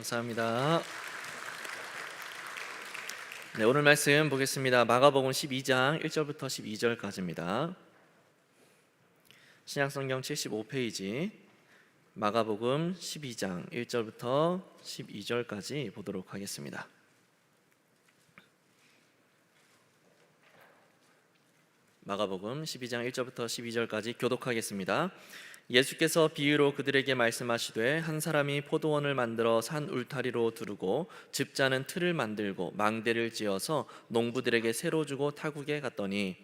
감사합니다. 네, 오늘 말씀 보겠습니다. 마가복음 12장 1절부터 12절까지입니다. 신약성경 75페이지 마가복음 12장 1절부터 12절까지 보도록 하겠습니다. 마가복음 12장 1절부터 12절까지 교독하겠습니다. 예수께서 비유로 그들에게 말씀하시되 한 사람이 포도원을 만들어 산 울타리로 두르고 집자는 틀을 만들고 망대를 지어서 농부들에게 새로 주고 타국에 갔더니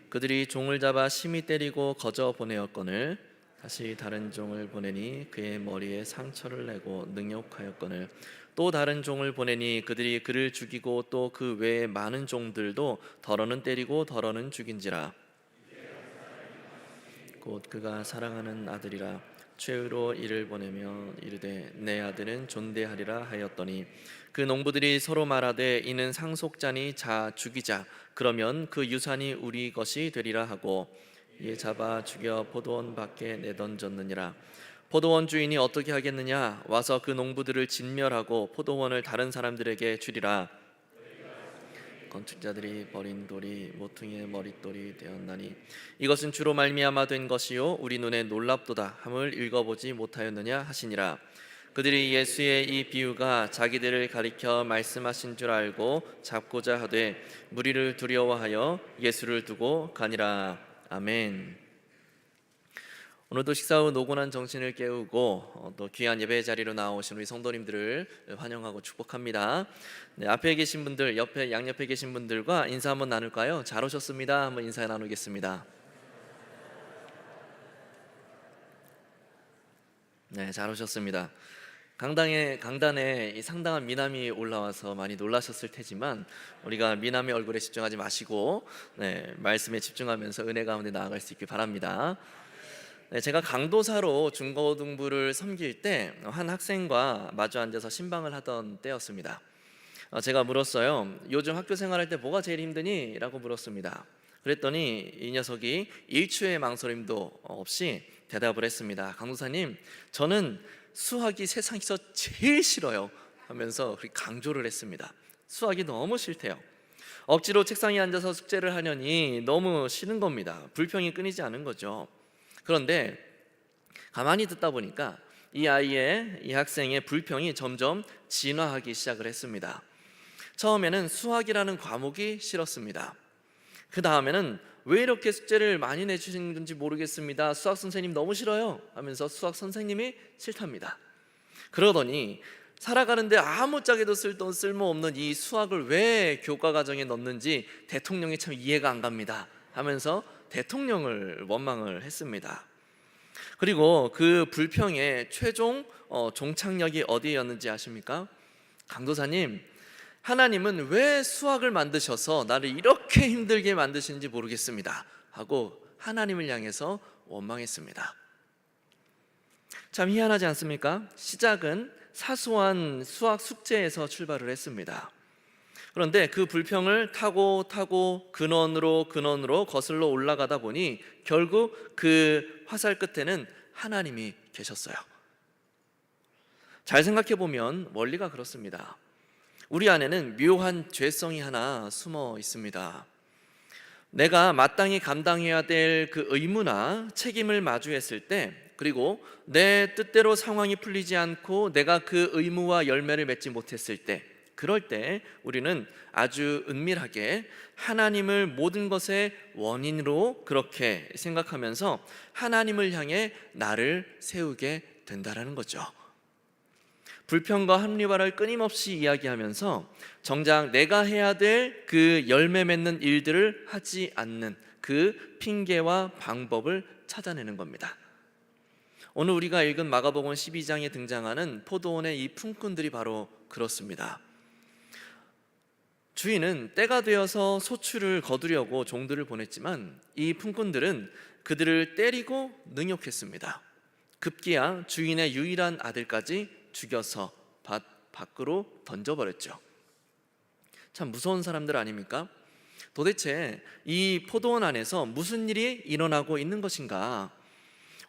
그들이 종을 잡아 심히 때리고 거저 보내었거늘 다시 다른 종을 보내니 그의 머리에 상처를 내고 능욕하였거늘 또 다른 종을 보내니 그들이 그를 죽이고 또 그 외에 많은 종들도 더러는 때리고 더러는 죽인지라. 곧 그가 사랑하는 아들이라 최후로 이를 보내며 이르되 내 아들은 존대하리라 하였더니 그 농부들이 서로 말하되 이는 상속자니 자 죽이자 그러면 그 유산이 우리 것이 되리라 하고 이에 잡아 죽여 포도원 밖에 내던졌느니라. 포도원 주인이 어떻게 하겠느냐? 와서 그 농부들을 진멸하고 포도원을 다른 사람들에게 주리라. 건축자들이 버린 돌이 모퉁이의 머릿돌이 되었나니 이것은 주로 말미암아 된 것이요 우리 눈에 놀랍도다 함을 읽어보지 못하였느냐 하시니라. 그들이 예수의 이 비유가 자기들을 가리켜 말씀하신 줄 알고 잡고자 하되 무리를 두려워하여 예수를 두고 가니라. 아멘. 오늘도 식사 후 노곤한 정신을 깨우고 또 귀한 예배 자리로 나오신 우리 성도님들을 환영하고 축복합니다. 네, 앞에 계신 분들, 양옆에 계신 분들과 인사 한번 나눌까요? 잘 오셨습니다. 한번 인사 나누겠습니다. 네, 잘 오셨습니다. 강단에 상당한 미남이 올라와서 많이 놀라셨을 테지만 우리가 미남의 얼굴에 집중하지 마시고 말씀에 집중하면서 은혜 가운데 나아갈 수 있길 바랍니다. 제가 강도사로 중고등부를 섬길 때 한 학생과 마주 앉아서 신방을 하던 때였습니다. 제가 물었어요. 요즘 학교 생활할 때 뭐가 제일 힘드니? 라고 물었습니다. 그랬더니 이 녀석이 일초의 망설임도 없이 대답을 했습니다. 강도사님, 저는 수학이 세상에서 제일 싫어요 하면서 강조를 했습니다. 수학이 너무 싫대요. 억지로 책상에 앉아서 숙제를 하려니 너무 싫은 겁니다. 불평이 끊이지 않은 거죠. 그런데 가만히 듣다 보니까 이 학생의 불평이 점점 진화하기 시작을 했습니다. 처음에는 수학이라는 과목이 싫었습니다. 그 다음에는 왜 이렇게 숙제를 많이 내주시는 건지 모르겠습니다. 수학 선생님 너무 싫어요 하면서 수학 선생님이 싫답니다. 그러더니 살아가는데 아무짝에도 쓸모없는 이 수학을 왜 교과 과정에 넣는지 대통령이 참 이해가 안 갑니다 하면서 대통령을 원망을 했습니다. 그리고 그 불평의 최종 종착역이 어디였는지 아십니까? 강도사님, 하나님은 왜 수학을 만드셔서 나를 이렇게 힘들게 만드시는지 모르겠습니다 하고 하나님을 향해서 원망했습니다. 참 희한하지 않습니까? 시작은 사소한 수학 숙제에서 출발을 했습니다. 그런데 그 불평을 타고 근원으로 거슬러 올라가다 보니 결국 그 화살 끝에는 하나님이 계셨어요. 잘 생각해 보면 원리가 그렇습니다. 우리 안에는 묘한 죄성이 하나 숨어 있습니다. 내가 마땅히 감당해야 될 그 의무나 책임을 마주했을 때, 그리고 내 뜻대로 상황이 풀리지 않고 내가 그 의무와 열매를 맺지 못했을 때, 그럴 때 우리는 아주 은밀하게 하나님을 모든 것의 원인으로 그렇게 생각하면서 하나님을 향해 나를 세우게 된다라는 거죠. 불평과 합리화를 끊임없이 이야기하면서 정작 내가 해야 될 그 열매 맺는 일들을 하지 않는 그 핑계와 방법을 찾아내는 겁니다. 오늘 우리가 읽은 마가복음 12장에 등장하는 포도원의 이 품꾼들이 바로 그렇습니다. 주인은 때가 되어서 소출을 거두려고 종들을 보냈지만 이 품꾼들은 그들을 때리고 능욕했습니다. 급기야 주인의 유일한 아들까지 죽여서 밖으로 던져버렸죠. 참 무서운 사람들 아닙니까? 도대체 이 포도원 안에서 무슨 일이 일어나고 있는 것인가?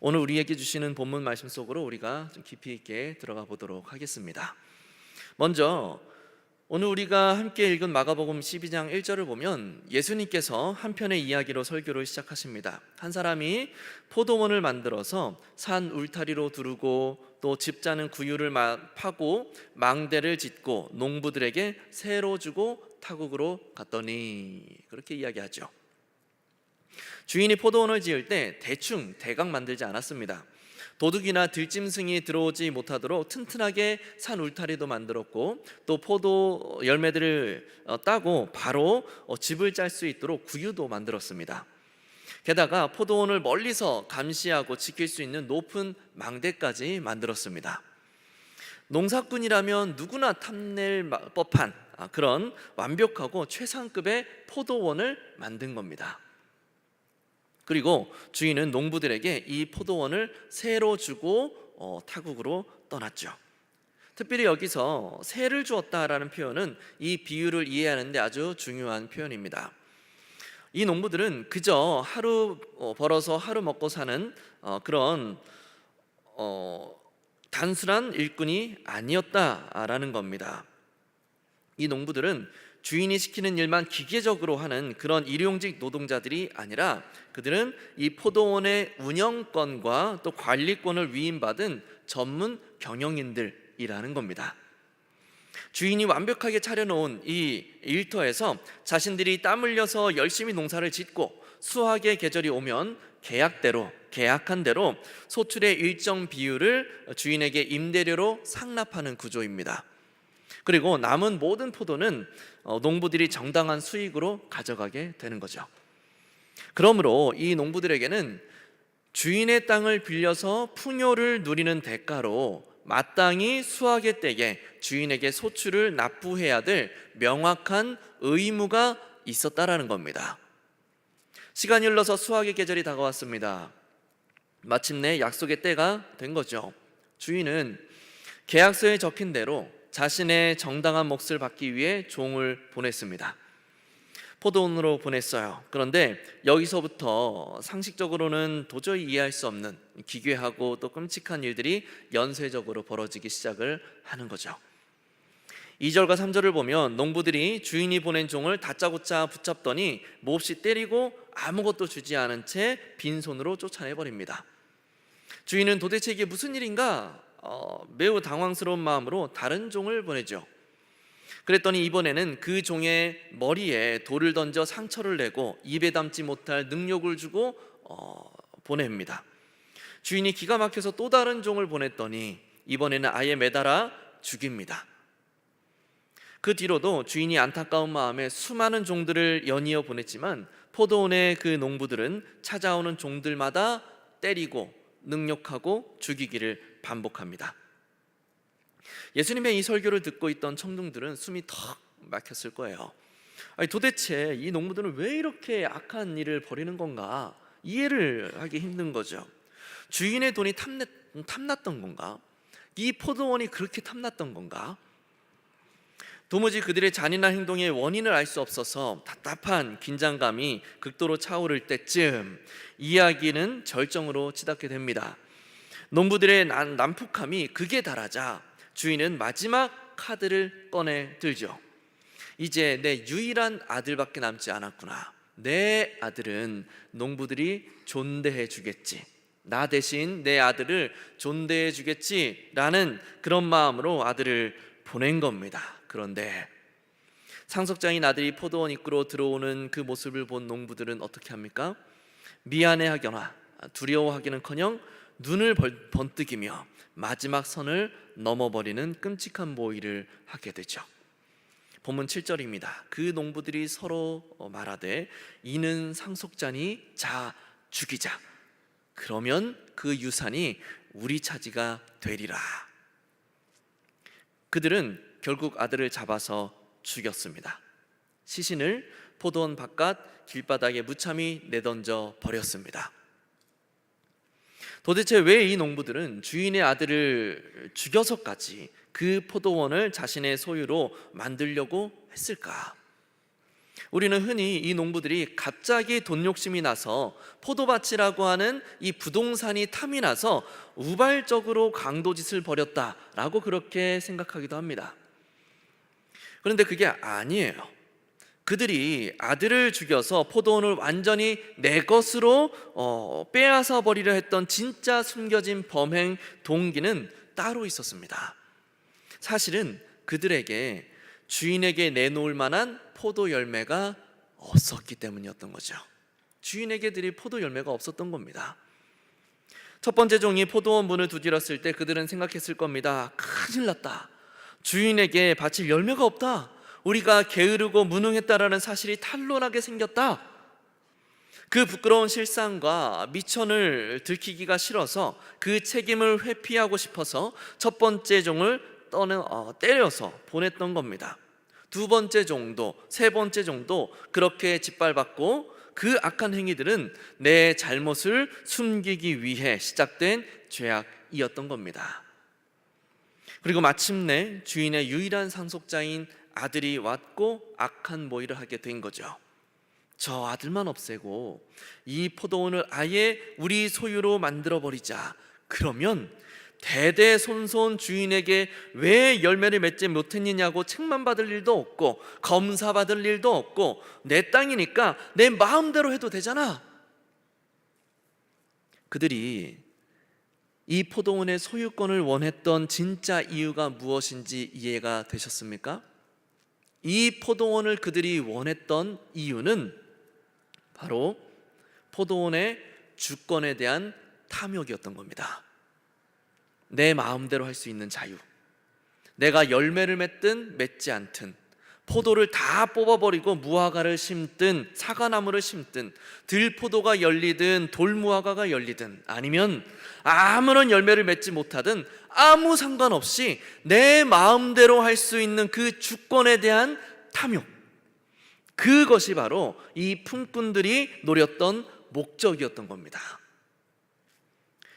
오늘 우리에게 주시는 본문 말씀 속으로 우리가 좀 깊이 있게 들어가 보도록 하겠습니다. 먼저 오늘 우리가 함께 읽은 마가복음 12장 1절을 보면 예수님께서 한 편의 이야기로 설교를 시작하십니다. 한 사람이 포도원을 만들어서 산 울타리로 두르고 또 집 짜는 구유를 파고 망대를 짓고 농부들에게 새로 주고 타국으로 갔더니, 그렇게 이야기하죠. 주인이 포도원을 지을 때 대충 대강 만들지 않았습니다. 도둑이나 들짐승이 들어오지 못하도록 튼튼하게 산 울타리도 만들었고, 또 포도 열매들을 따고 바로 집을 짤 수 있도록 구유도 만들었습니다. 게다가 포도원을 멀리서 감시하고 지킬 수 있는 높은 망대까지 만들었습니다. 농사꾼이라면 누구나 탐낼 법한 그런 완벽하고 최상급의 포도원을 만든 겁니다. 그리고 주인은 농부들에게 이 포도원을 새로 주고 타국으로 떠났죠. 특별히 여기서 새를 주었다라는 표현은 이 비유를 이해하는 데 아주 중요한 표현입니다. 이 농부들은 그저 하루 벌어서 하루 먹고 사는 그런 단순한 일꾼이 아니었다라는 겁니다. 이 농부들은 주인이 시키는 일만 기계적으로 하는 그런 일용직 노동자들이 아니라 그들은 이 포도원의 운영권과 또 관리권을 위임받은 전문 경영인들이라는 겁니다. 주인이 완벽하게 차려놓은 이 일터에서 자신들이 땀 흘려서 열심히 농사를 짓고 수확의 계절이 오면 계약한 대로 소출의 일정 비율을 주인에게 임대료로 상납하는 구조입니다. 그리고 남은 모든 포도는 농부들이 정당한 수익으로 가져가게 되는 거죠. 그러므로 이 농부들에게는 주인의 땅을 빌려서 풍요를 누리는 대가로 마땅히 수확의 때에 주인에게 소출을 납부해야 될 명확한 의무가 있었다라는 겁니다. 시간이 흘러서 수확의 계절이 다가왔습니다. 마침내 약속의 때가 된 거죠. 주인은 계약서에 적힌 대로 자신의 정당한 몫을 받기 위해 종을 보냈습니다. 포도원으로 보냈어요. 그런데 여기서부터 상식적으로는 도저히 이해할 수 없는 기괴하고 또 끔찍한 일들이 연쇄적으로 벌어지기 시작을 하는 거죠. 2절과 3절을 보면 농부들이 주인이 보낸 종을 다짜고짜 붙잡더니 몹시 때리고 아무것도 주지 않은 채 빈손으로 쫓아내버립니다. 주인은 도대체 이게 무슨 일인가 매우 당황스러운 마음으로 다른 종을 보내죠. 그랬더니 이번에는 그 종의 머리에 돌을 던져 상처를 내고 입에 담지 못할 능욕을 주고 보냅니다. 주인이 기가 막혀서 또 다른 종을 보냈더니 이번에는 아예 매달아 죽입니다. 그 뒤로도 주인이 안타까운 마음에 수많은 종들을 연이어 보냈지만 포도원의 그 농부들은 찾아오는 종들마다 때리고 능욕하고 죽이기를 반복합니다. 예수님의 이 설교를 듣고 있던 청중들은 숨이 턱 막혔을 거예요. 아니, 도대체 이 농부들은 왜 이렇게 악한 일을 벌이는 건가 이해를 하기 힘든 거죠. 주인의 돈이 탐났던 건가? 이 포도원이 그렇게 탐났던 건가? 도무지 그들의 잔인한 행동의 원인을 알 수 없어서 답답한 긴장감이 극도로 차오를 때쯤 이야기는 절정으로 치닫게 됩니다. 농부들의 난폭함이 극에 달하자 주인은 마지막 카드를 꺼내 들죠. 이제 내 유일한 아들밖에 남지 않았구나. 내 아들은 농부들이 존대해 주겠지. 나 대신 내 아들을 존대해 주겠지라는 그런 마음으로 아들을 보낸 겁니다. 그런데 상속자인 아들이 포도원 입구로 들어오는 그 모습을 본 농부들은 어떻게 합니까? 미안해하거나 두려워하기는커녕 눈을 번뜩이며 마지막 선을 넘어버리는 끔찍한 모의를 하게 되죠. 본문 7절입니다. 그 농부들이 서로 말하되 이는 상속자니 자 죽이자. 그러면 그 유산이 우리 차지가 되리라. 그들은 결국 아들을 잡아서 죽였습니다. 시신을 포도원 바깥 길바닥에 무참히 내던져 버렸습니다. 도대체 왜 이 농부들은 주인의 아들을 죽여서까지 그 포도원을 자신의 소유로 만들려고 했을까? 우리는 흔히 이 농부들이 갑자기 돈 욕심이 나서 포도밭이라고 하는 이 부동산이 탐이 나서 우발적으로 강도짓을 벌였다라고 그렇게 생각하기도 합니다. 그런데 그게 아니에요. 그들이 아들을 죽여서 포도원을 완전히 내 것으로 빼앗아 버리려 했던 진짜 숨겨진 범행 동기는 따로 있었습니다. 사실은 그들에게 주인에게 내놓을 만한 포도 열매가 없었기 때문이었던 거죠. 주인에게 드릴 포도 열매가 없었던 겁니다. 첫 번째 종이 포도원 문을 두드렸을 때 그들은 생각했을 겁니다. 큰일 났다. 주인에게 바칠 열매가 없다. 우리가 게으르고 무능했다라는 사실이 탄로나게 생겼다. 그 부끄러운 실상과 미천을 들키기가 싫어서 그 책임을 회피하고 싶어서 첫 번째 종을 때려서 보냈던 겁니다. 두 번째 종도 세 번째 종도 그렇게 짓밟았고, 그 악한 행위들은 내 잘못을 숨기기 위해 시작된 죄악이었던 겁니다. 그리고 마침내 주인의 유일한 상속자인 아들이 왔고 악한 모의를 하게 된 거죠. 저 아들만 없애고 이 포도원을 아예 우리 소유로 만들어버리자. 그러면 대대손손 주인에게 왜 열매를 맺지 못했느냐고 책만 받을 일도 없고 검사받을 일도 없고 내 땅이니까 내 마음대로 해도 되잖아. 그들이 이 포도원의 소유권을 원했던 진짜 이유가 무엇인지 이해가 되셨습니까? 이 포도원을 그들이 원했던 이유는 바로 포도원의 주권에 대한 탐욕이었던 겁니다. 내 마음대로 할 수 있는 자유, 내가 열매를 맺든 맺지 않든, 포도를 다 뽑아버리고 무화과를 심든 사과나무를 심든, 들포도가 열리든 돌무화과가 열리든, 아니면 아무런 열매를 맺지 못하든 아무 상관없이 내 마음대로 할 수 있는 그 주권에 대한 탐욕, 그것이 바로 이 품꾼들이 노렸던 목적이었던 겁니다.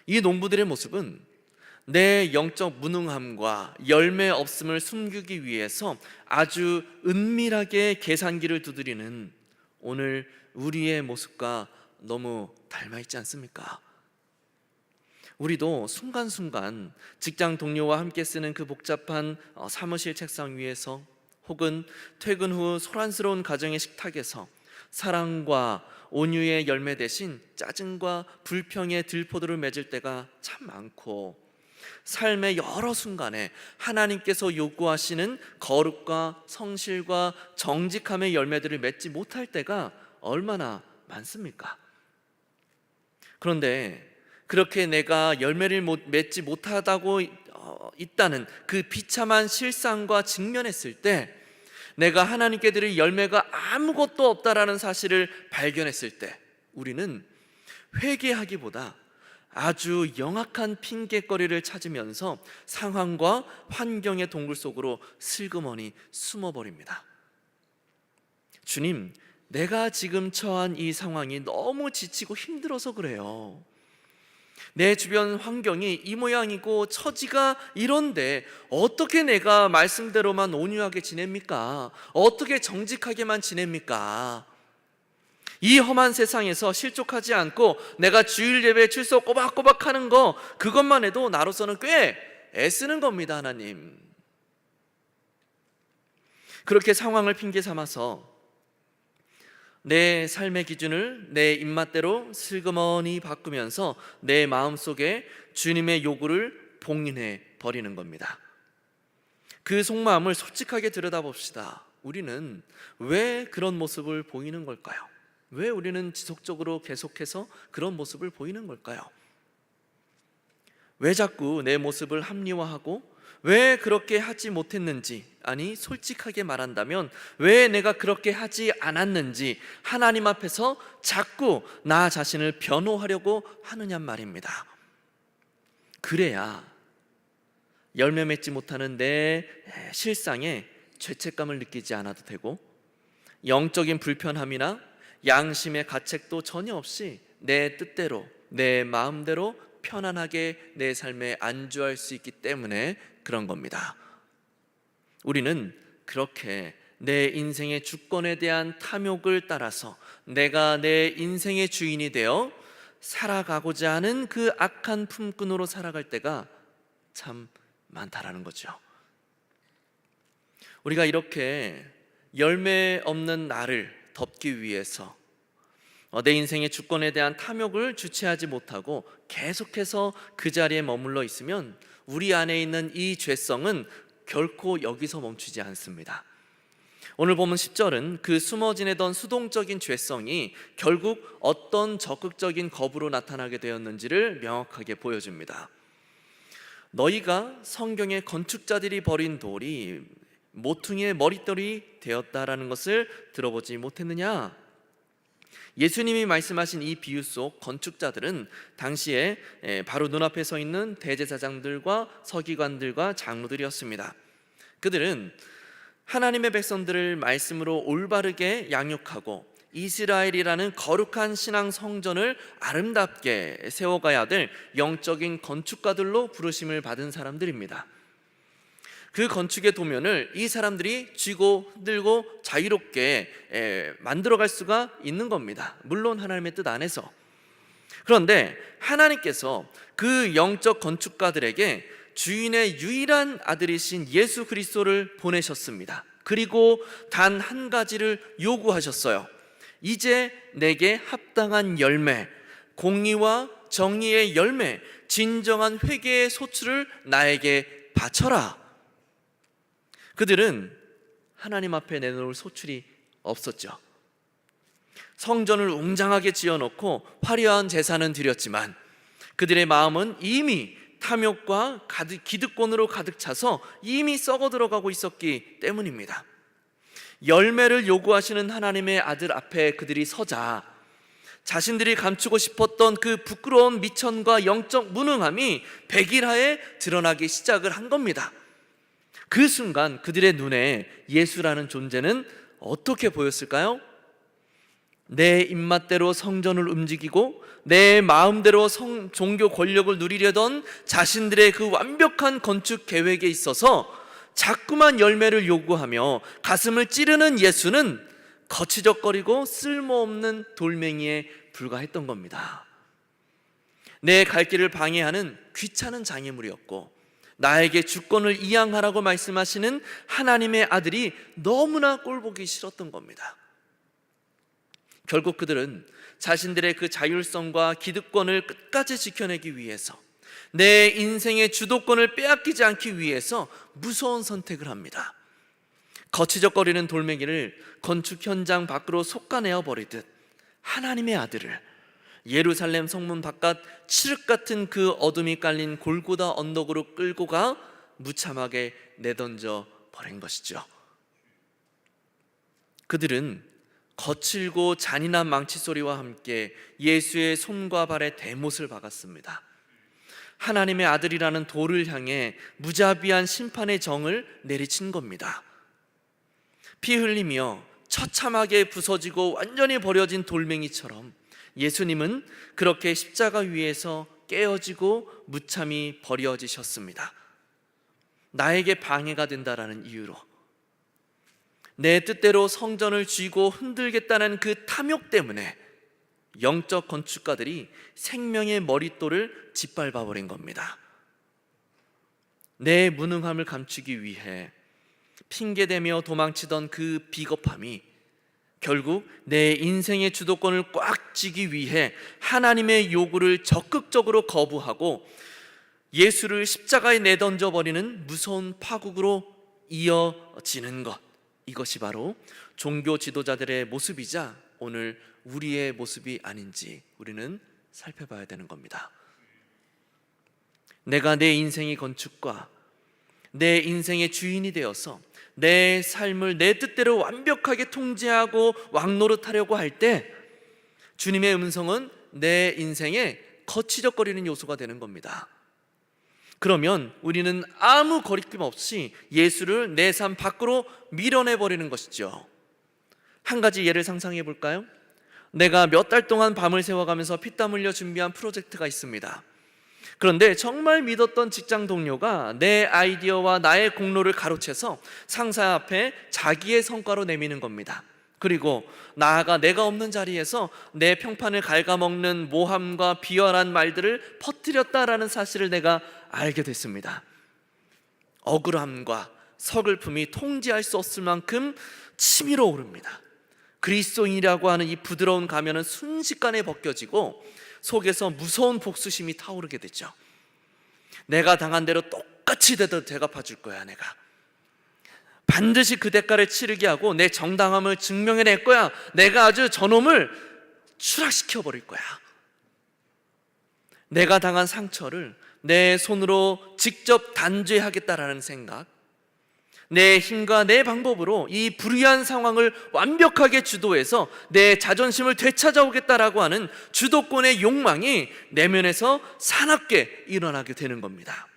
이 농부들의 모습은 내 영적 무능함과 열매 없음을 숨기기 위해서 아주 은밀하게 계산기를 두드리는 오늘 우리의 모습과 너무 닮아 있지 않습니까? 우리도 순간순간 직장 동료와 함께 쓰는 그 복잡한 사무실 책상 위에서, 혹은 퇴근 후 소란스러운 가정의 식탁에서 사랑과 온유의 열매 대신 짜증과 불평의 들포도를 맺을 때가 참 많고, 삶의 여러 순간에 하나님께서 요구하시는 거룩과 성실과 정직함의 열매들을 맺지 못할 때가 얼마나 많습니까? 그런데 그렇게 내가 열매를 맺지 못하다고 있다는 그 비참한 실상과 직면했을 때, 내가 하나님께 드릴 열매가 아무것도 없다라는 사실을 발견했을 때, 우리는 회개하기보다 아주 영악한 핑계거리를 찾으면서 상황과 환경의 동굴 속으로 슬그머니 숨어버립니다. 주님, 내가 지금 처한 이 상황이 너무 지치고 힘들어서 그래요. 내 주변 환경이 이 모양이고 처지가 이런데 어떻게 내가 말씀대로만 온유하게 지냅니까? 어떻게 정직하게만 지냅니까? 이 험한 세상에서 실족하지 않고 내가 주일 예배 출석 꼬박꼬박 하는 거, 그것만 해도 나로서는 꽤 애쓰는 겁니다. 하나님, 그렇게 상황을 핑계 삼아서 내 삶의 기준을 내 입맛대로 슬그머니 바꾸면서 내 마음속에 주님의 요구를 봉인해 버리는 겁니다. 그 속마음을 솔직하게 들여다봅시다. 우리는 왜 그런 모습을 보이는 걸까요? 왜 우리는 지속적으로 계속해서 그런 모습을 보이는 걸까요? 왜 자꾸 내 모습을 합리화하고 왜 그렇게 하지 못했는지, 아니 솔직하게 말한다면 왜 내가 그렇게 하지 않았는지 하나님 앞에서 자꾸 나 자신을 변호하려고 하느냐 말입니다. 그래야 열매 맺지 못하는 내 실상에 죄책감을 느끼지 않아도 되고, 영적인 불편함이나 양심의 가책도 전혀 없이 내 뜻대로 내 마음대로 편안하게 내 삶에 안주할 수 있기 때문에 그런 겁니다. 우리는 그렇게 내 인생의 주권에 대한 탐욕을 따라서 내가 내 인생의 주인이 되어 살아가고자 하는 그 악한 품꾼으로 살아갈 때가 참 많다라는 거죠. 우리가 이렇게 열매 없는 나를 덮기 위해서 내 인생의 주권에 대한 탐욕을 주체하지 못하고 계속해서 그 자리에 머물러 있으면 우리 안에 있는 이 죄성은 결코 여기서 멈추지 않습니다. 오늘 보면 10절은 그 숨어 지내던 수동적인 죄성이 결국 어떤 적극적인 겁으로 나타나게 되었는지를 명확하게 보여줍니다. 너희가 성경의 건축자들이 버린 돌이 모퉁이의 머릿돌이 되었다라는 것을 들어보지 못했느냐? 예수님이 말씀하신 이 비유 속 건축자들은 당시에 바로 눈앞에 서 있는 대제사장들과 서기관들과 장로들이었습니다. 그들은 하나님의 백성들을 말씀으로 올바르게 양육하고 이스라엘이라는 거룩한 신앙 성전을 아름답게 세워가야 될 영적인 건축가들로 부르심을 받은 사람들입니다. 그 건축의 도면을 이 사람들이 쥐고 흔들고 자유롭게 만들어갈 수가 있는 겁니다. 물론 하나님의 뜻 안에서. 그런데 하나님께서 그 영적 건축가들에게 주인의 유일한 아들이신 예수 그리스도를 보내셨습니다. 그리고 단 한 가지를 요구하셨어요. 이제 내게 합당한 열매, 공의와 정의의 열매, 진정한 회개의 소출을 나에게 바쳐라. 그들은 하나님 앞에 내놓을 소출이 없었죠. 성전을 웅장하게 지어놓고 화려한 제사는 드렸지만 그들의 마음은 이미 탐욕과 기득권으로 가득 차서 이미 썩어 들어가고 있었기 때문입니다. 열매를 요구하시는 하나님의 아들 앞에 그들이 서자 자신들이 감추고 싶었던 그 부끄러운 미천과 영적 무능함이 백일하에 드러나기 시작을 한 겁니다. 그 순간 그들의 눈에 예수라는 존재는 어떻게 보였을까요? 내 입맛대로 성전을 움직이고 내 마음대로 종교 권력을 누리려던 자신들의 그 완벽한 건축 계획에 있어서 자꾸만 열매를 요구하며 가슴을 찌르는 예수는 거치적거리고 쓸모없는 돌멩이에 불과했던 겁니다. 내 갈 길을 방해하는 귀찮은 장애물이었고 나에게 주권을 이양하라고 말씀하시는 하나님의 아들이 너무나 꼴보기 싫었던 겁니다. 결국 그들은 자신들의 그 자율성과 기득권을 끝까지 지켜내기 위해서 내 인생의 주도권을 빼앗기지 않기 위해서 무서운 선택을 합니다. 거치적거리는 돌멩이를 건축 현장 밖으로 솎아내어 버리듯 하나님의 아들을 예루살렘 성문 바깥 칠흑 같은 그 어둠이 깔린 골고다 언덕으로 끌고 가 무참하게 내던져 버린 것이죠. 그들은 거칠고 잔인한 망치 소리와 함께 예수의 손과 발에 대못을 박았습니다. 하나님의 아들이라는 돌을 향해 무자비한 심판의 정을 내리친 겁니다. 피 흘리며 처참하게 부서지고 완전히 버려진 돌멩이처럼 예수님은 그렇게 십자가 위에서 깨어지고 무참히 버려지셨습니다. 나에게 방해가 된다라는 이유로, 내 뜻대로 성전을 쥐고 흔들겠다는 그 탐욕 때문에 영적 건축가들이 생명의 머릿돌을 짓밟아 버린 겁니다. 내 무능함을 감추기 위해 핑계대며 도망치던 그 비겁함이 결국 내 인생의 주도권을 꽉 쥐기 위해 하나님의 요구를 적극적으로 거부하고 예수를 십자가에 내던져 버리는 무서운 파국으로 이어지는 것, 이것이 바로 종교 지도자들의 모습이자 오늘 우리의 모습이 아닌지 우리는 살펴봐야 되는 겁니다. 내가 내 인생의 건축과 내 인생의 주인이 되어서 내 삶을 내 뜻대로 완벽하게 통제하고 왕노릇하려고 할 때 주님의 음성은 내 인생에 거치적거리는 요소가 되는 겁니다. 그러면 우리는 아무 거리낌 없이 예수를 내 삶 밖으로 밀어내버리는 것이죠. 한 가지 예를 상상해 볼까요? 내가 몇 달 동안 밤을 새워가면서 피땀 흘려 준비한 프로젝트가 있습니다. 그런데 정말 믿었던 직장 동료가 내 아이디어와 나의 공로를 가로채서 상사 앞에 자기의 성과로 내미는 겁니다. 그리고 나아가 내가 없는 자리에서 내 평판을 갉아먹는 모함과 비열한 말들을 퍼뜨렸다라는 사실을 내가 알게 됐습니다. 억울함과 서글픔이 통제할 수 없을 만큼 치밀어 오릅니다. 그리스도인이라고 하는 이 부드러운 가면은 순식간에 벗겨지고 속에서 무서운 복수심이 타오르게 되죠. 내가 당한 대로 똑같이 대갚아 줄 거야. 내가 반드시 그 대가를 치르게 하고 내 정당함을 증명해낼 거야. 내가 아주 저놈을 추락시켜 버릴 거야. 내가 당한 상처를 내 손으로 직접 단죄하겠다라는 생각, 내 힘과 내 방법으로 이 불의한 상황을 완벽하게 주도해서 내 자존심을 되찾아오겠다라고 하는 주도권의 욕망이 내면에서 사납게 일어나게 되는 겁니다.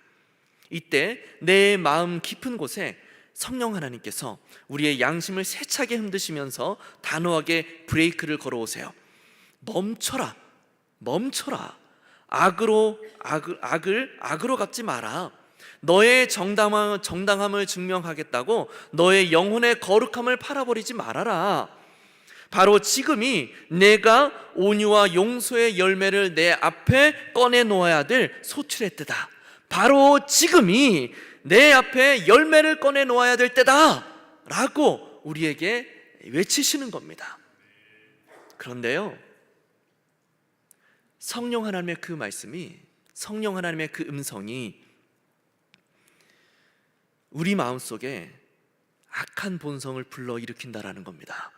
이때 내 마음 깊은 곳에 성령 하나님께서 우리의 양심을 세차게 흔드시면서 단호하게 브레이크를 걸어오세요. 멈춰라, 멈춰라. 악으로 갚지 마라. 너의 정당함을 증명하겠다고 너의 영혼의 거룩함을 팔아버리지 말아라. 바로 지금이 내가 온유와 용서의 열매를 내 앞에 꺼내놓아야 될 소출의 때다. 바로 지금이 내 앞에 열매를 꺼내놓아야 될 때다 라고 우리에게 외치시는 겁니다. 그런데요, 성령 하나님의 그 말씀이, 성령 하나님의 그 음성이 우리 마음속에 악한 본성을 불러일으킨다라는 겁니다.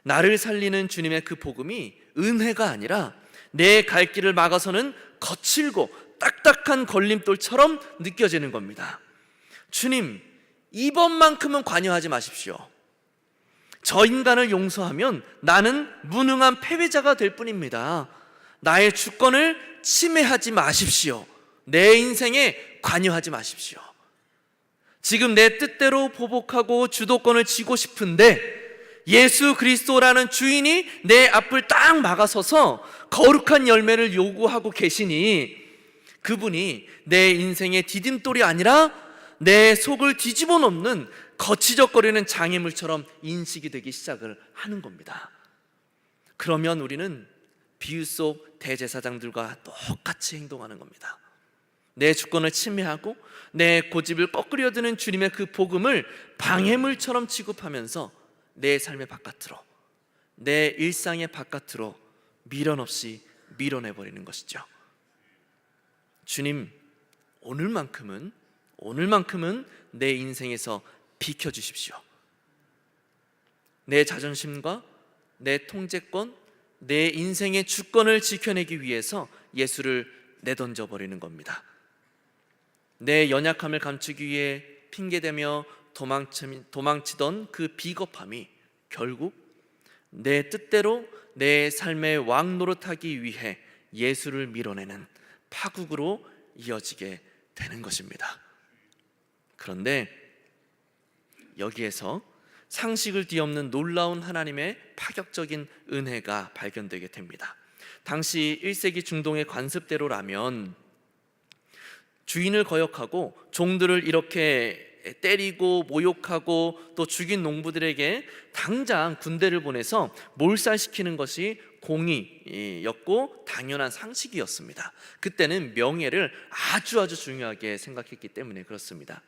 나를 살리는 주님의 그 복음이 은혜가 아니라 내 갈 길을 막아서는 거칠고 딱딱한 걸림돌처럼 느껴지는 겁니다. 주님, 이번만큼은 관여하지 마십시오. 저 인간을 용서하면 나는 무능한 패배자가 될 뿐입니다. 나의 주권을 침해하지 마십시오. 내 인생에 관여하지 마십시오. 지금 내 뜻대로 보복하고 주도권을 쥐고 싶은데 예수 그리스도라는 주인이 내 앞을 딱 막아서서 거룩한 열매를 요구하고 계시니 그분이 내 인생의 디딤돌이 아니라 내 속을 뒤집어 놓는 거치적거리는 장애물처럼 인식이 되기 시작을 하는 겁니다. 그러면 우리는 비유 속 대제사장들과 똑같이 행동하는 겁니다. 내 주권을 침해하고 내 고집을 꺾으려 드는 주님의 그 복음을 방해물처럼 취급하면서 내 삶의 바깥으로, 내 일상의 바깥으로 미련 없이 밀어내버리는 것이죠. 주님, 오늘만큼은 내 인생에서 비켜주십시오. 내 자존심과 내 통제권, 내 인생의 주권을 지켜내기 위해서 예수를 내던져버리는 겁니다. 내 연약함을 감추기 위해 핑계대며 도망치던 그 비겁함이 결국 내 뜻대로 내 삶의 왕 노릇하기 위해 예수를 밀어내는 파국으로 이어지게 되는 것입니다. 그런데 여기에서 상식을 뒤엎는 놀라운 하나님의 파격적인 은혜가 발견되게 됩니다. 당시 1세기 중동의 관습대로라면 주인을 거역하고 종들을 이렇게 때리고 모욕하고 또 죽인 농부들에게 당장 군대를 보내서 몰살시키는 것이 공의였고 당연한 상식이었습니다. 그때는 명예를 아주 중요하게 생각했기 때문에 그렇습니다.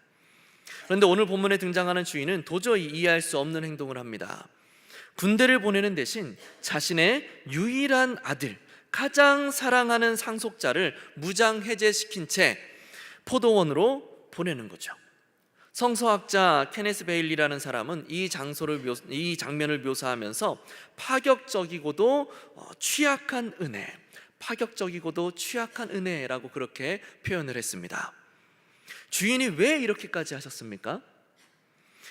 그런데 오늘 본문에 등장하는 주인은 도저히 이해할 수 없는 행동을 합니다. 군대를 보내는 대신 자신의 유일한 아들, 가장 사랑하는 상속자를 무장 해제시킨 채 포도원으로 보내는 거죠. 성서학자 케네스 베일리라는 사람은 이 장면을 묘사하면서 파격적이고도 취약한 은혜라고 그렇게 표현을 했습니다. 주인이 왜 이렇게까지 하셨습니까?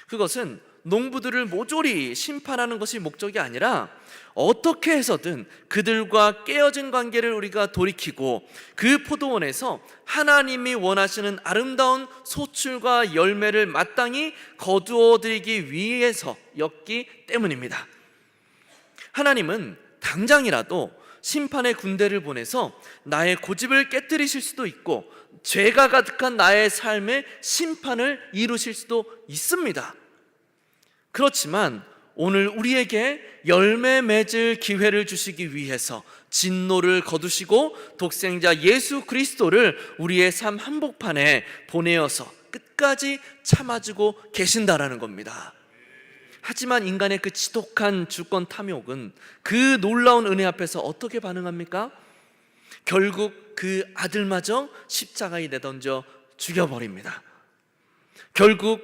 그것은 농부들을 모조리 심판하는 것이 목적이 아니라 어떻게 해서든 그들과 깨어진 관계를 우리가 돌이키고 그 포도원에서 하나님이 원하시는 아름다운 소출과 열매를 마땅히 거두어드리기 위해서였기 때문입니다. 하나님은 당장이라도 심판의 군대를 보내서 나의 고집을 깨뜨리실 수도 있고 죄가 가득한 나의 삶에 심판을 이루실 수도 있습니다. 그렇지만 오늘 우리에게 열매 맺을 기회를 주시기 위해서 진노를 거두시고 독생자 예수 그리스도를 우리의 삶 한복판에 보내어서 끝까지 참아주고 계신다라는 겁니다. 하지만 인간의 그 지독한 주권 탐욕은 그 놀라운 은혜 앞에서 어떻게 반응합니까? 결국 그 아들마저 십자가에 내던져 죽여버립니다. 결국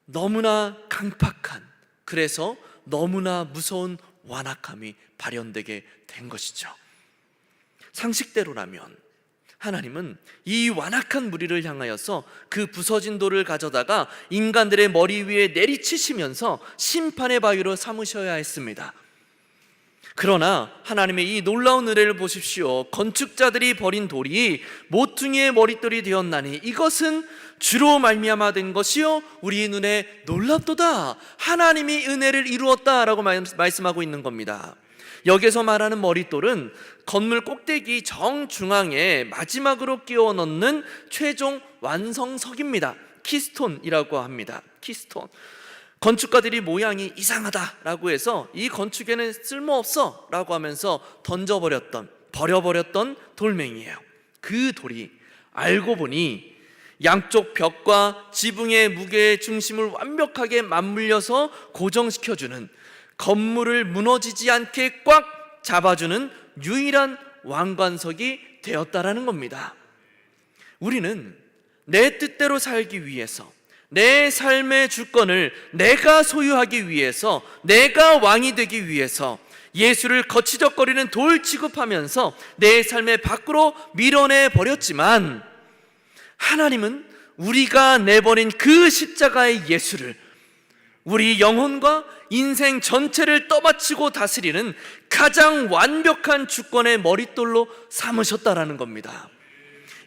너무나 강팍한, 그래서 너무나 무서운 완악함이 발현되게 된 것이죠. 상식대로라면 하나님은 이 완악한 무리를 향하여서 그 부서진 돌을 가져다가 인간들의 머리 위에 내리치시면서 심판의 바위로 삼으셔야 했습니다. 그러나 하나님의 이 놀라운 은혜를 보십시오. 건축자들이 버린 돌이 모퉁이의 머릿돌이 되었나니 이것은 주로 말미암아 된 것이요 우리 눈에 놀랍도다. 하나님이 은혜를 이루었다라고 말씀하고 있는 겁니다. 여기서 말하는 머릿돌은 건물 꼭대기 정중앙에 마지막으로 끼워 넣는 최종 완성석입니다. 키스톤이라고 합니다. 키스톤. 건축가들이 모양이 이상하다라고 해서 이 건축에는 쓸모없어 라고 하면서 버려버렸던 돌멩이에요. 그 돌이 알고 보니 양쪽 벽과 지붕의 무게의 중심을 완벽하게 맞물려서 고정시켜주는, 건물을 무너지지 않게 꽉 잡아주는 유일한 왕관석이 되었다라는 겁니다. 우리는 내 뜻대로 살기 위해서, 내 삶의 주권을 내가 소유하기 위해서, 내가 왕이 되기 위해서 예수를 거치적거리는 돌 취급하면서 내 삶의 밖으로 밀어내 버렸지만, 하나님은 우리가 내버린 그 십자가의 예수를 우리 영혼과 인생 전체를 떠받치고 다스리는 가장 완벽한 주권의 머릿돌로 삼으셨다라는 겁니다.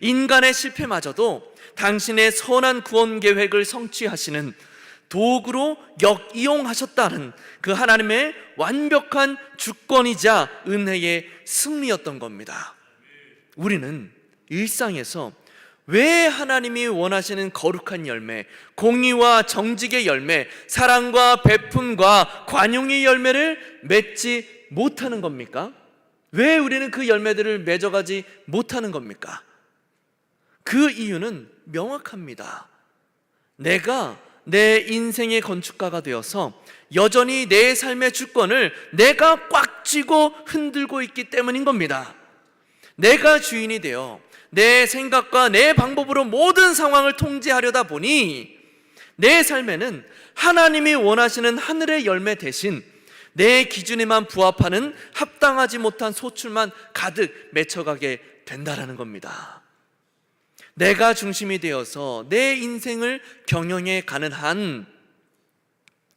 인간의 실패마저도 당신의 선한 구원 계획을 성취하시는 도구로 역이용하셨다는 그 하나님의 완벽한 주권이자 은혜의 승리였던 겁니다. 우리는 일상에서 왜 하나님이 원하시는 거룩한 열매, 공의와 정직의 열매, 사랑과 베품과 관용의 열매를 맺지 못하는 겁니까? 왜 우리는 그 열매들을 맺어가지 못하는 겁니까? 그 이유는 명확합니다. 내가 내 인생의 건축가가 되어서 여전히 내 삶의 주권을 내가 꽉 쥐고 흔들고 있기 때문인 겁니다. 내가 주인이 되어 내 생각과 내 방법으로 모든 상황을 통제하려다 보니 내 삶에는 하나님이 원하시는 하늘의 열매 대신 내 기준에만 부합하는 합당하지 못한 소출만 가득 맺혀가게 된다라는 겁니다. 내가 중심이 되어서 내 인생을 경영해 가는 한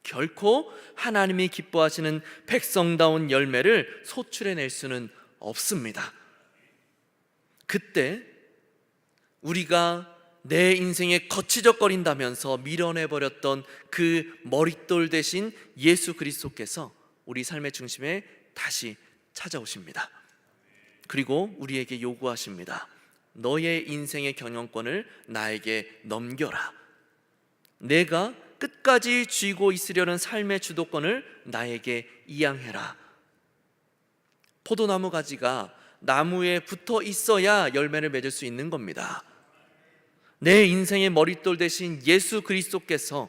결코 하나님이 기뻐하시는 백성다운 열매를 소출해낼 수는 없습니다. 그때 우리가 내 인생에 거치적거린다면서 밀어내버렸던 그 머릿돌 대신 예수 그리스도께서 우리 삶의 중심에 다시 찾아오십니다. 그리고 우리에게 요구하십니다. 너의 인생의 경영권을 나에게 넘겨라. 내가 끝까지 쥐고 있으려는 삶의 주도권을 나에게 이양해라. 포도나무 가지가 나무에 붙어 있어야 열매를 맺을 수 있는 겁니다. 내 인생의 머릿돌 대신 예수 그리스도께서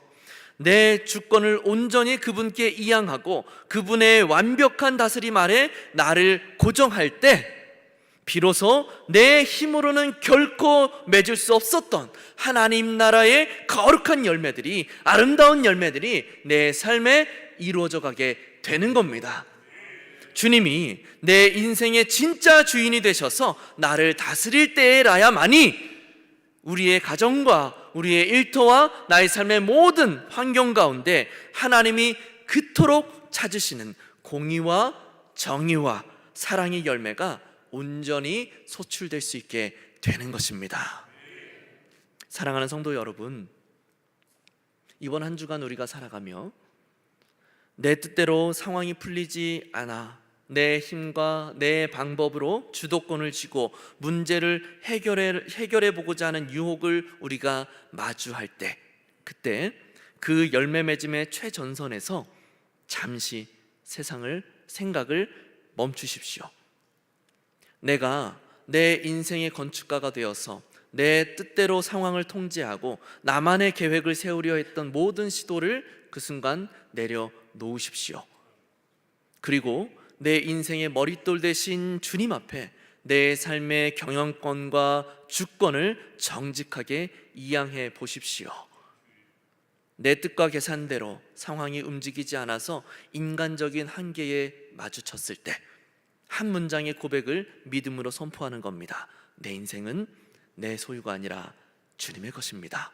내 주권을 온전히 그분께 이양하고 그분의 완벽한 다스림 아래 나를 고정할 때 비로소 내 힘으로는 결코 맺을 수 없었던 하나님 나라의 거룩한 열매들이, 아름다운 열매들이 내 삶에 이루어져 가게 되는 겁니다. 주님이 내 인생의 진짜 주인이 되셔서 나를 다스릴 때라야만이 우리의 가정과 우리의 일터와 나의 삶의 모든 환경 가운데 하나님이 그토록 찾으시는 공의와 정의와 사랑의 열매가 온전히 소출될 수 있게 되는 것입니다. 사랑하는 성도 여러분, 이번 한 주간 우리가 살아가며 내 뜻대로 상황이 풀리지 않아 내 힘과 내 방법으로 주도권을 쥐고 문제를 해결해 보고자 하는 유혹을 우리가 마주할 때, 그때 그 열매 맺음의 최전선에서 잠시 생각을 멈추십시오. 내가 내 인생의 건축가가 되어서 내 뜻대로 상황을 통제하고 나만의 계획을 세우려 했던 모든 시도를 그 순간 내려놓으십시오. 그리고 내 인생의 머릿돌 대신 주님 앞에 내 삶의 경영권과 주권을 정직하게 이양해 보십시오. 내 뜻과 계산대로 상황이 움직이지 않아서 인간적인 한계에 마주쳤을 때 한 문장의 고백을 믿음으로 선포하는 겁니다. 내 인생은 내 소유가 아니라 주님의 것입니다.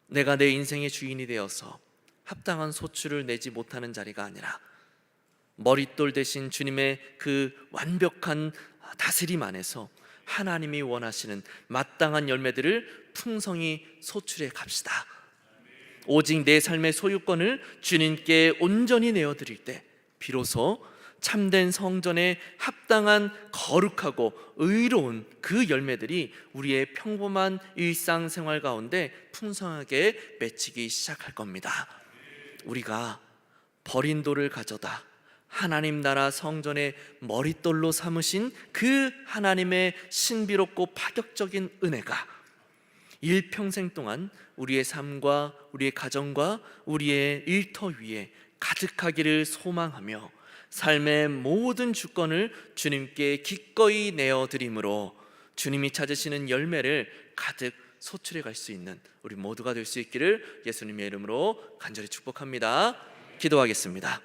내가 내 인생의 주인이 되어서 합당한 소출을 내지 못하는 자리가 아니라 머릿돌 대신 주님의 그 완벽한 다스림 안에서 하나님이 원하시는 마땅한 열매들을 풍성히 소출해 갑시다. 오직 내 삶의 소유권을 주님께 온전히 내어드릴 때 비로소 참된 성전에 합당한 거룩하고 의로운 그 열매들이 우리의 평범한 일상생활 가운데 풍성하게 맺히기 시작할 겁니다. 우리가 버린 돌을 가져다 하나님 나라 성전의 머릿돌로 삼으신 그 하나님의 신비롭고 파격적인 은혜가 일평생 동안 우리의 삶과 우리의 가정과 우리의 일터 위에 가득하기를 소망하며 삶의 모든 주권을 주님께 기꺼이 내어드림으로 주님이 찾으시는 열매를 가득 소출해 갈 수 있는 우리 모두가 될 수 있기를 예수님의 이름으로 간절히 축복합니다. 기도하겠습니다.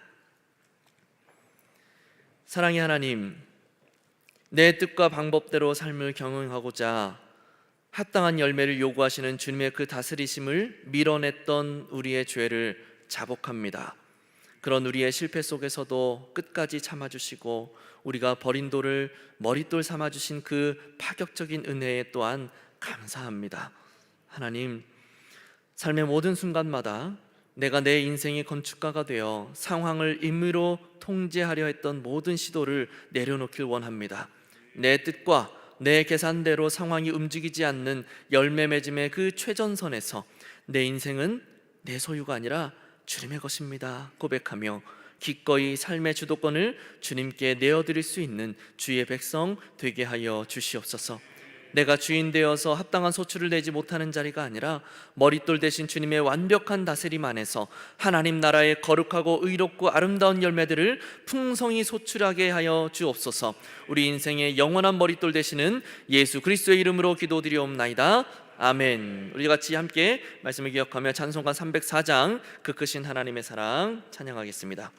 사랑의 하나님, 내 뜻과 방법대로 삶을 경영하고자 합당한 열매를 요구하시는 주님의 그 다스리심을 밀어냈던 우리의 죄를 자복합니다. 그런 우리의 실패 속에서도 끝까지 참아주시고 우리가 버린 돌을 머릿돌 삼아주신 그 파격적인 은혜에 또한 감사합니다. 하나님, 삶의 모든 순간마다 내가 내 인생의 건축가가 되어 상황을 임의로 통제하려 했던 모든 시도를 내려놓길 원합니다. 내 뜻과 내 계산대로 상황이 움직이지 않는 열매 맺음의 그 최전선에서 내 인생은 내 소유가 아니라 주님의 것입니다 고백하며 기꺼이 삶의 주도권을 주님께 내어드릴 수 있는 주의 백성 되게 하여 주시옵소서. 내가 주인 되어서 합당한 소출을 내지 못하는 자리가 아니라 머릿돌 대신 주님의 완벽한 다스림 안에서 하나님 나라의 거룩하고 의롭고 아름다운 열매들을 풍성히 소출하게 하여 주옵소서. 우리 인생의 영원한 머릿돌 되시는 예수 그리스도의 이름으로 기도드리옵나이다. 아멘. 우리 같이 함께 말씀을 기억하며 찬송가 304장 그 크신 하나님의 사랑 찬양하겠습니다.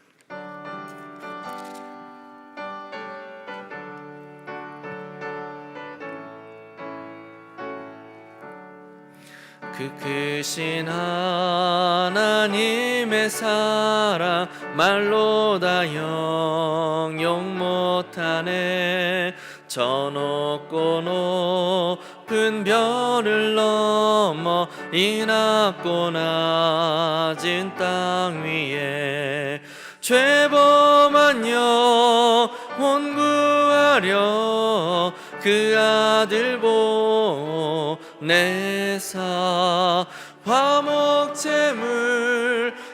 그 크신 하나님의 사랑 말로 다 영영 못하네. 저 높고 높은 별을 넘어 이 낮고 낮은 땅 위에 죄범한 영혼 구하려 그 아들 보내사 화목제물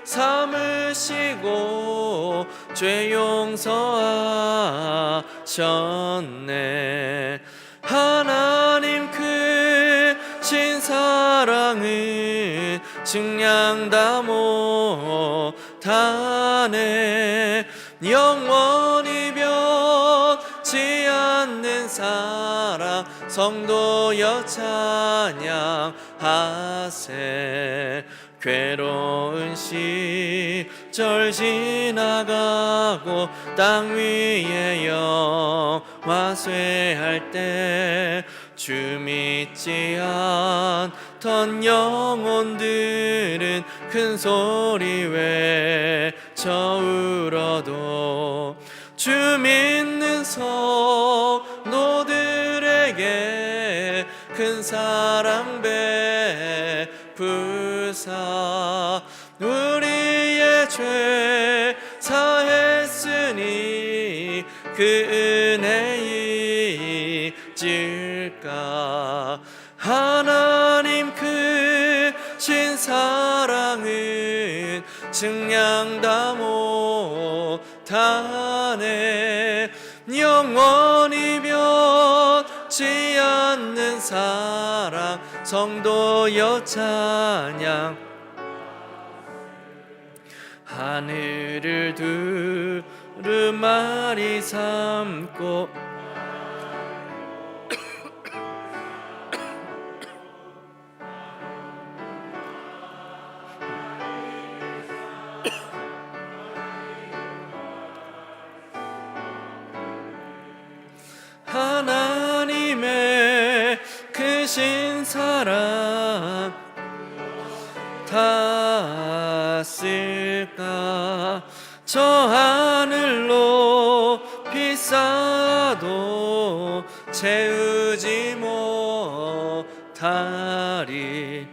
삼으시고 죄 용서하셨네. 하나님 크신 사랑은 증량 다 못하네. 영원히 변치 않는 사랑 성도여 찬양하세. 괴로운 시절 지나가고 땅 위에 영화 쇠할 때 주 믿지 않던 영혼들은 큰 소리 외쳐 울어도 주 믿는 성도들에게 큰 사랑 베푸사 우리의 죄 사했으니 그 은혜 잊을까. 하나님 크신 사랑은 증량 다 못하네. 영원히 변치 않는 사랑 성도여 찬양. 하늘을 두루마리 삼고 하나님의 크신 사랑 닿았을까. 저 하늘로 비싸도 채우지 못하리.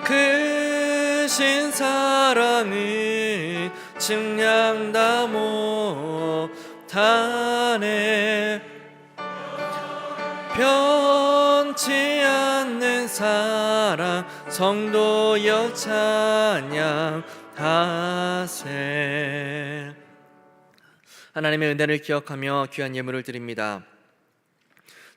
크신 사랑은 증량 다 못하네. 변치 않는 사랑 성도여 찬양하세. 하나님의 은혜를 기억하며 귀한 예물을 드립니다.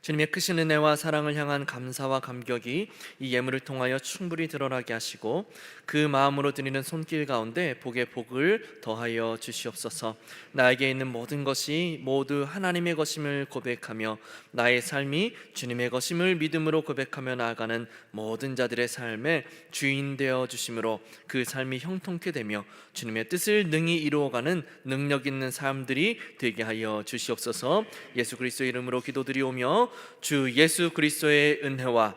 주님의 크신 은혜와 사랑을 향한 감사와 감격이 이 예물을 통하여 충분히 드러나게 하시고 그 마음으로 드리는 손길 가운데 복의 복을 더하여 주시옵소서. 나에게 있는 모든 것이 모두 하나님의 것임을 고백하며 나의 삶이 주님의 것임을 믿음으로 고백하며 나아가는 모든 자들의 삶의 주인 되어 주심으로 그 삶이 형통케 되며 주님의 뜻을 능히 이루어가는 능력 있는 사람들이 되게 하여 주시옵소서. 예수 그리스도의 이름으로 기도드리오며 주 예수 그리스도의 은혜와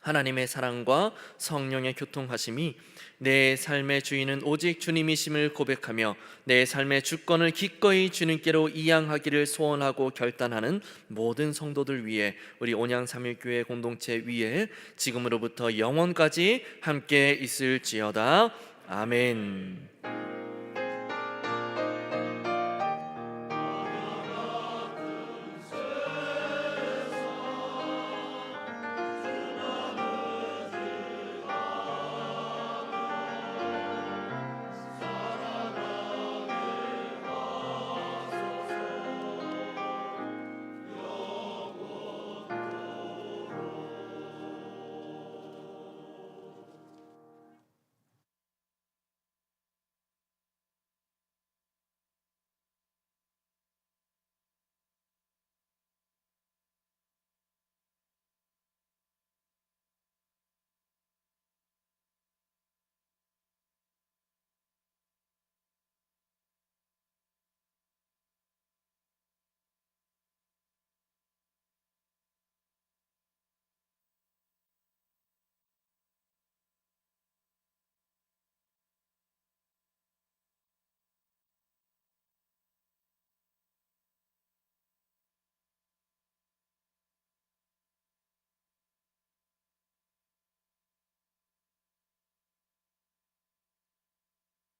하나님의 사랑과 성령의 교통하심이 내 삶의 주인은 오직 주님이심을 고백하며 내 삶의 주권을 기꺼이 주님께로 이양하기를 소원하고 결단하는 모든 성도들 위해 우리 온양삼일교회 공동체 위에 지금으로부터 영원까지 함께 있을지어다. 아멘.